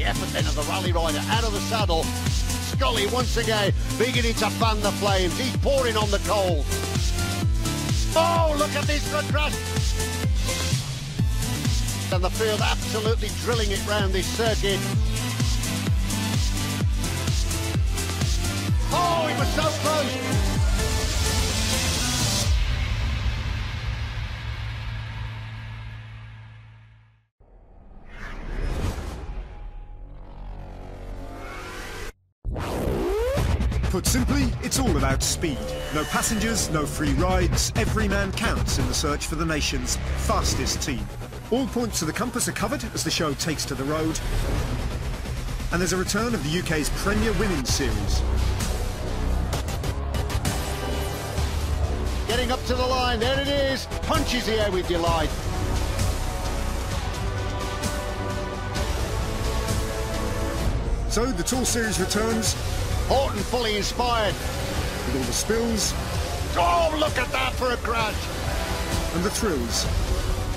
effort then of the rally rider out of the saddle. Scully once again beginning to fan the flames. He's pouring on the coals. Oh, look at this crash. And the field absolutely drilling it round this circuit. Oh, it was so close. Put simply, it's all about speed. No passengers, no free rides. Every man counts in the search for the nation's fastest team. All points of the compass are covered as the show takes to the road. And there's a return of the UK's Premier Women's Series. Getting up to the line, there it is. Punches the air with delight. So the Tour Series returns. Horton fully inspired. With all the spills. Oh, look at that for a crash. And the thrills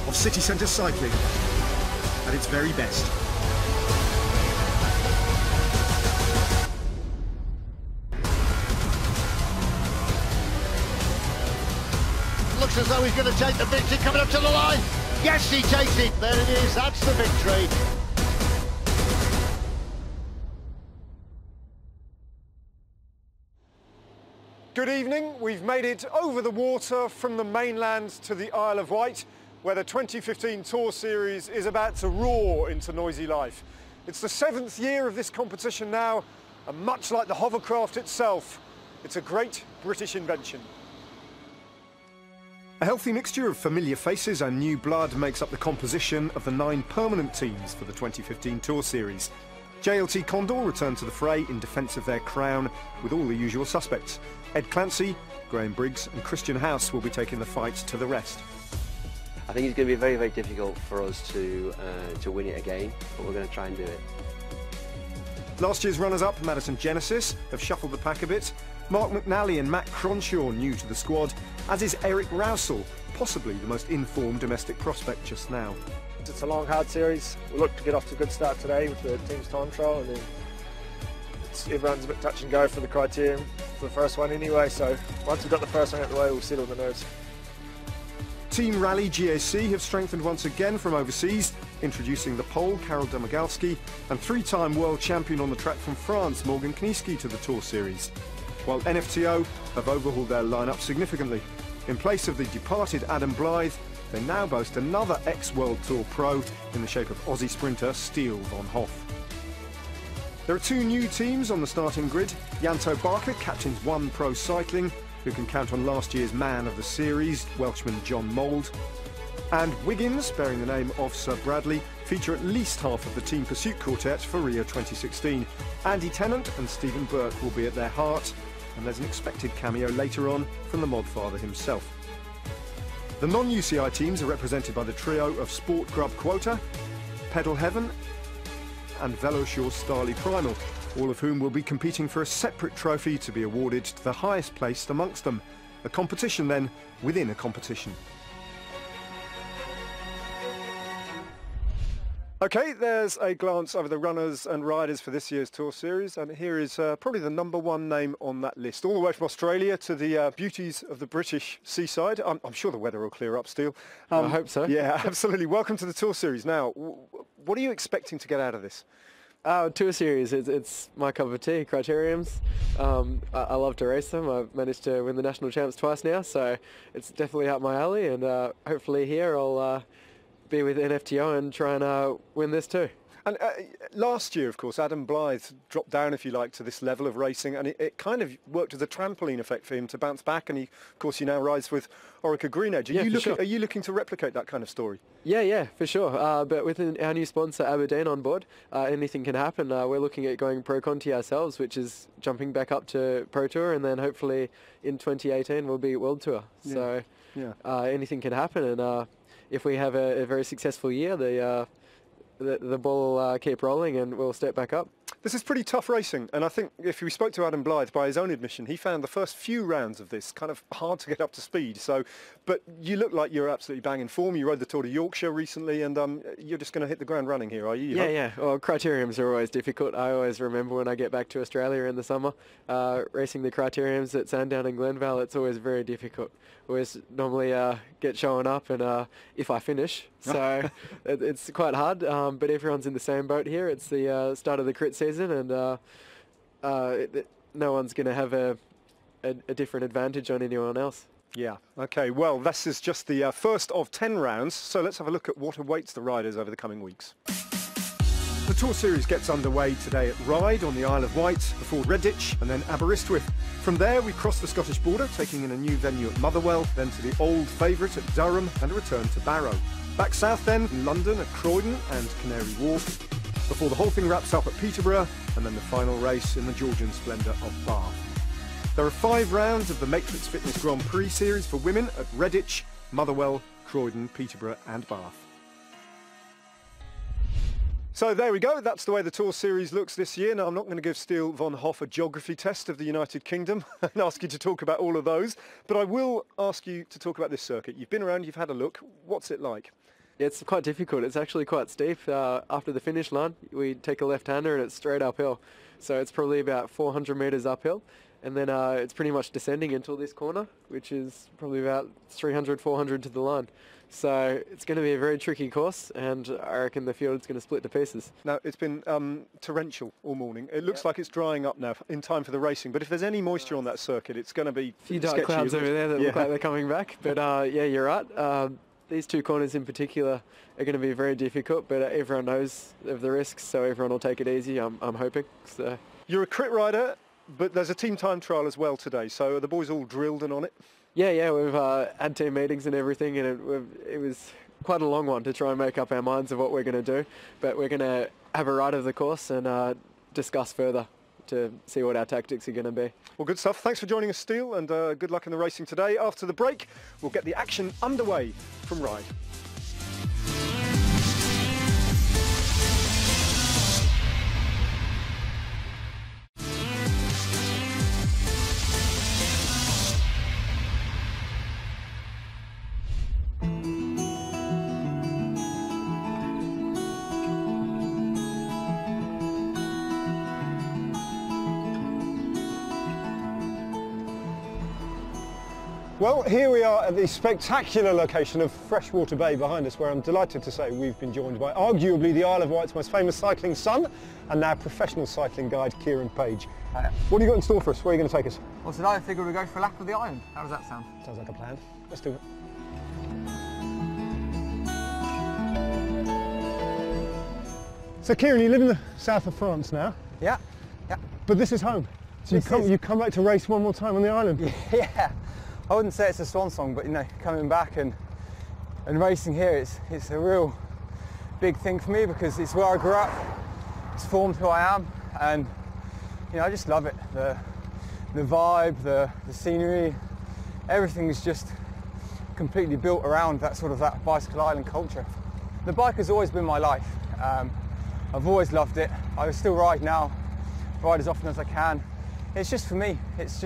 of city centre cycling at its very best. Looks as though he's going to take the victory coming up to the line. Yes, he takes it. There it is. That's the victory. Good evening. We've made it over the water from the mainland to the Isle of Wight, where the 2015 Tour Series is about to roar into noisy life. It's the 7th year of this competition now, and much like the hovercraft itself, it's a great British invention. A healthy mixture of familiar faces and new blood makes up the composition of the 9 permanent teams for the 2015 Tour Series. JLT Condor return to the fray in defence of their crown with all the usual suspects. Ed Clancy, Graham Briggs and Christian House will be taking the fight to the rest. I think it's going to be very, very difficult for us to win it again, but we're going to try and do it. Last year's runners-up, Madison Genesis, have shuffled the pack a bit. Mark McNally and Matt Cronshaw new to the squad, as is Eric Rousel, possibly the most informed domestic prospect just now. It's a long, hard series. We look to get off to a good start today with the team's time trial, and then everyone's a bit touch and go for the criterium for the first one anyway, so once we've got the first one out of the way, we'll settle the nerves. Team Rally GAC have strengthened once again from overseas, introducing the Pole, Karol Domagalski, and 3-time world champion on the track from France, Morgan Kniesky, to the Tour Series. While NFTO have overhauled their lineup significantly. In place of the departed Adam Blythe, they now boast another ex-World Tour pro in the shape of Aussie sprinter Steele von Hoff. There are 2 new teams on the starting grid. Janto Barker captains One Pro Cycling, who can count on last year's man of the series, Welshman John Mould. And Wiggins, bearing the name of Sir Bradley, feature at least half of the team pursuit quartet for Rio 2016. Andy Tennant and Stephen Burke will be at their heart, and there's an expected cameo later on from the Modfather himself. The non-UCI teams are represented by the trio of Sport Grub Quota, Pedal Heaven and Veloshore Starley Primal, all of whom will be competing for a separate trophy to be awarded to the highest placed amongst them. A competition then within a competition. Okay, there's a glance over the runners and riders for this year's Tour Series, and here is probably the #1 name on that list. All the way from Australia to the beauties of the British seaside. I'm sure the weather will clear up, Steele. I hope so. Yeah, absolutely. Welcome to the Tour Series. Now, what are you expecting to get out of this? Tour Series, it's my cup of tea, criteriums. I love to race them. I've managed to win the national champs twice now, so it's definitely up my alley, and hopefully here I'll be with NFTO and try and win this too. And last year, of course, Adam Blythe dropped down, if you like, to this level of racing, and it kind of worked as a trampoline effect for him to bounce back, and of course, he now rides with Orica Green Edge. Are you looking to replicate that kind of story? Yeah, for sure. But with our new sponsor, Aberdeen, on board, anything can happen. We're looking at going Pro Conti ourselves, which is jumping back up to Pro Tour, and then hopefully in 2018 we'll be World Tour. Yeah. So anything can happen, and if we have a very successful year, the ball will keep rolling and we'll step back up. This is pretty tough racing, and I think if we spoke to Adam Blythe, by his own admission, he found the first few rounds of this kind of hard to get up to speed. So, but you look like you're absolutely bang in form. You rode the Tour de Yorkshire recently, and you're just going to hit the ground running here, are you? Yeah. Well, criteriums are always difficult. I always remember when I get back to Australia in the summer, racing the criteriums at Sandown and Glenvale, it's always very difficult. Always normally get showing up, and if I finish, so it's quite hard. But everyone's in the same boat here. It's the start of the crit season, and no one's going to have a different advantage on anyone else. Yeah, okay, well, this is just the first of 10 rounds, so let's have a look at what awaits the riders over the coming weeks. The Tour Series gets underway today at Ryde on the Isle of Wight, before Redditch and then Aberystwyth. From there we cross the Scottish border, taking in a new venue at Motherwell, then to the old favourite at Durham and a return to Barrow. Back south then, London at Croydon and Canary Wharf, before the whole thing wraps up at Peterborough, and then the final race in the Georgian splendour of Bath. There are 5 rounds of the Matrix Fitness Grand Prix Series for women at Redditch, Motherwell, Croydon, Peterborough and Bath. So there we go, that's the way the Tour Series looks this year. Now I'm not going to give Steele von Hoff a geography test of the United Kingdom and ask you to talk about all of those, but I will ask you to talk about this circuit. You've been around, you've had a look, what's it like? It's quite difficult. It's actually quite steep. After the finish line, we take a left-hander and it's straight uphill. So it's probably about 400 metres uphill. And then it's pretty much descending until this corner, which is probably about 300, 400 to the line. So it's going to be a very tricky course, and I reckon the field's going to split to pieces. Now, it's been torrential all morning. It looks like it's drying up now in time for the racing, but if there's any moisture on that circuit, it's going to be a few dark clouds over there that look like they're coming back. But yeah, you're right. These 2 corners in particular are going to be very difficult, but everyone knows of the risks, so everyone will take it easy, I'm hoping. So. You're a crit rider, but there's a team time trial as well today, so are the boys all drilled and on it? Yeah, we've had team meetings and everything, and it was quite a long one to try and make up our minds of what we're going to do, but we're going to have a ride of the course and discuss further to see what our tactics are going to be. Well, good stuff. Thanks for joining us, Steele, and good luck in the racing today. After the break, we'll get the action underway from Ryde. Well, here we are at the spectacular location of Freshwater Bay behind us, where I'm delighted to say we've been joined by arguably the Isle of Wight's most famous cycling son, and now professional cycling guide, Kieran Page. Hiya. What have you got in store for us? Where are you going to take us? Well, today I figured we'd go for a lap of the island. How does that sound? Sounds like a plan. Let's do it. So Kieran, you live in the south of France now. Yeah. But this is home. So you come back to race one more time on the island. Yeah. I wouldn't say it's a swan song, but you know, coming back and racing here, it's a real big thing for me, because it's where I grew up, it's formed who I am, and you know, I just love it. The vibe, the scenery, everything is just completely built around that bicycle island culture. The bike has always been my life. I've always loved it. I still ride now, ride as often as I can. It's just for me. It's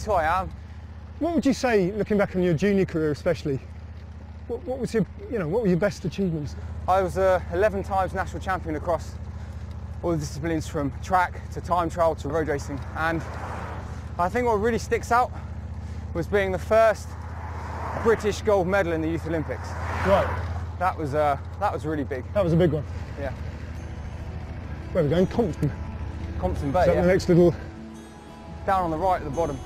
who I am. What would you say, looking back on your junior career especially, what were your best achievements? I was 11 times national champion across all the disciplines, from track to time trial to road racing, and I think what really sticks out was being the first British gold medal in the Youth Olympics. Right. That was really big. That was a big one. Yeah. Where are we going? Compton. Compton Bay. Is that the next little? Down on the right at the bottom.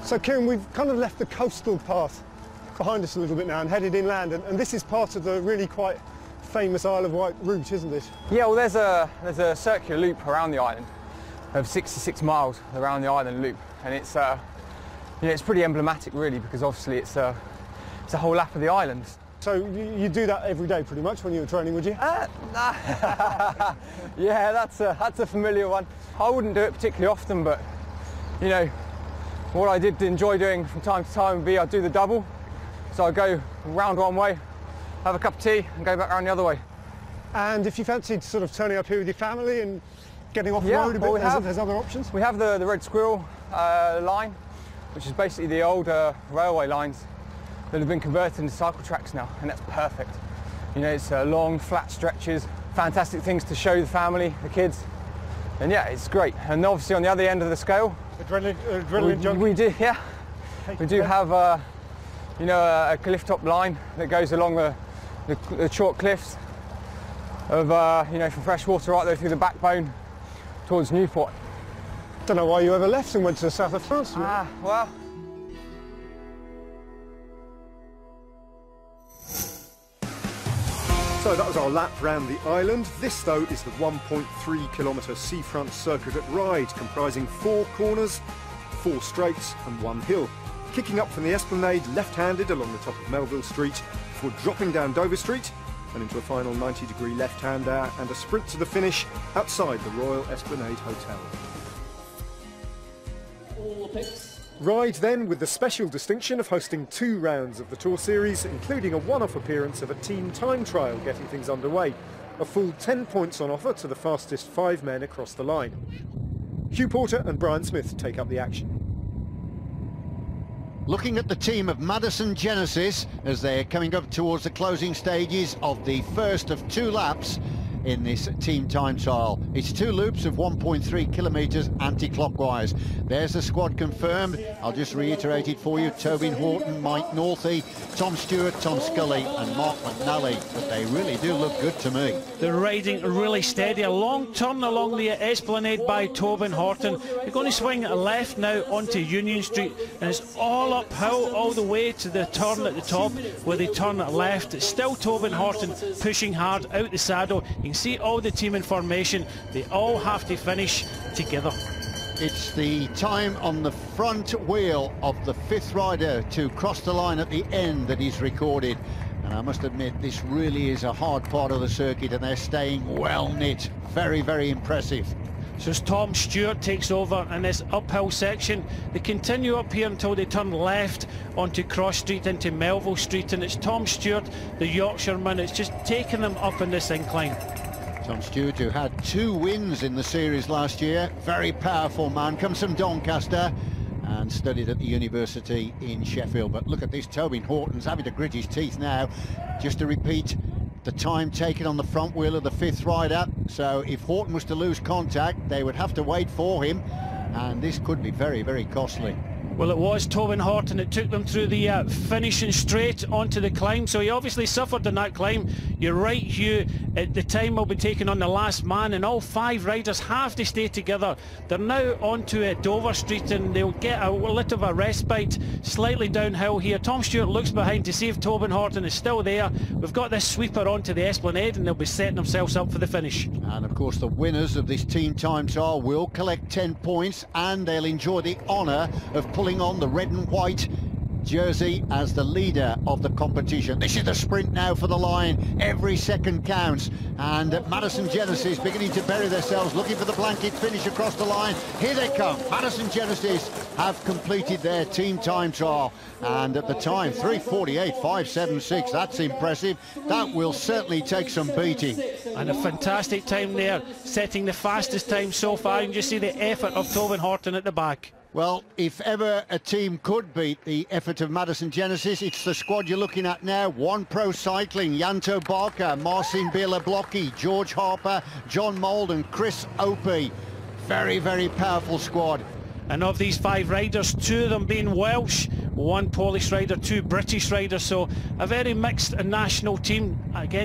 So Kieran, we've kind of left the coastal path behind us a little bit now and headed inland, and this is part of the really quite famous Isle of Wight route, isn't it? Yeah, well there's a circular loop around the island of 66 miles around the island loop, and it's you know, it's pretty emblematic really, because obviously it's a whole lap of the island. So you do that every day pretty much when you were training, would you? Nah. Yeah, that's a familiar one. I wouldn't do it particularly often, but you know, what I did enjoy doing from time to time would be I'd do the double. So I'd go round one way, have a cup of tea and go back round the other way. And if you fancied sort of turning up here with your family and getting off the road a bit, there's other options? We have the Red Squirrel line, which is basically the old railway lines that have been converted into cycle tracks now, and that's perfect. You know, it's long, flat stretches, fantastic things to show the family, the kids, and yeah, it's great. And obviously on the other end of the scale, adrenaline junkie. We do, yeah. We do have you know, a cliff top line that goes along the chalk cliffs of you know, from Freshwater right there through the backbone towards Newport. Don't know why you ever left and went to the south of France. Well. So that was our lap round the island. This, though, is the 1.3-kilometre seafront circuit at Ryde, comprising 4 corners, 4 straights and 1 hill. Kicking up from the Esplanade left-handed along the top of Melville Street before dropping down Dover Street and into a final 90-degree left-hander and a sprint to the finish outside the Royal Esplanade Hotel. Ryde then with the special distinction of hosting 2 rounds of the Tour Series, including a one-off appearance of a team time trial getting things underway. A full 10 points on offer to the fastest 5 men across the line. Hugh Porter and Brian Smith take up the action. Looking at the team of Madison Genesis as they're coming up towards the closing stages of the first of 2 laps in this team time trial. It's 2 loops of 1.3 kilometres anti-clockwise. There's the squad confirmed. I'll just reiterate it for you. Tobin Horton, Mike Northey, Tom Stewart, Tom Scully and Mark McNally. But they really do look good to me. They're riding really steady. A long turn along the Esplanade by Tobin Horton. They're going to swing left now onto Union Street, and it's all uphill all the way to the turn at the top where they turn left. It's still Tobin Horton pushing hard out the saddle. You can see all the team in formation. They all have to finish together. It's the time on the front wheel of the 5th rider to cross the line at the end that is recorded. And I must admit, this really is a hard part of the circuit, and they're staying well knit. Very, very impressive. So as Tom Stewart takes over in this uphill section, they continue up here until they turn left onto Cross Street into Melville Street, and it's Tom Stewart, the Yorkshireman, it's just taking them up in this incline. Tom Stewart, who had 2 wins in the series last year, very powerful man, comes from Doncaster and studied at the university in Sheffield. But look at this, Tobin Horton's having to grit his teeth now. Just to repeat, the time taken on the front wheel of the 5th rider. So if Horton was to lose contact, they would have to wait for him, and this could be very, very costly. Well, it was Tobin Horton that took them through the finishing straight onto the climb, so he obviously suffered in that climb. You're right, Hugh, the time will be taken on the last man, and all 5 riders have to stay together. They're now onto Dover Street, and they'll get a little of a respite slightly downhill here. Tom Stewart looks behind to see if Tobin Horton is still there. We've got this sweeper onto the Esplanade, and they'll be setting themselves up for the finish. And of course the winners of this team time trial will collect 10 points, and they'll enjoy the honour of pulling on the red and white jersey as the leader of the competition. This is the sprint now for the line. Every second counts, and Madison Genesis beginning to bury themselves, looking for the blanket finish across the line. Here they come. Madison Genesis have completed their team time trial, and at the time 3:48.576. That's impressive. That will certainly take some beating. And a fantastic time there, setting the fastest time so far. You can just see the effort of Tobin Horton at the back. Well, if ever a team could beat the effort of Madison Genesis, it's the squad you're looking at now. One Pro Cycling, Janto Barker, Marcin Biela-Blocki, George Harper, John Mould and Chris Opie. Very, very powerful squad. And of these 5 riders, 2 of them being Welsh, 1 Polish rider, 2 British riders, so a very mixed national team. Again,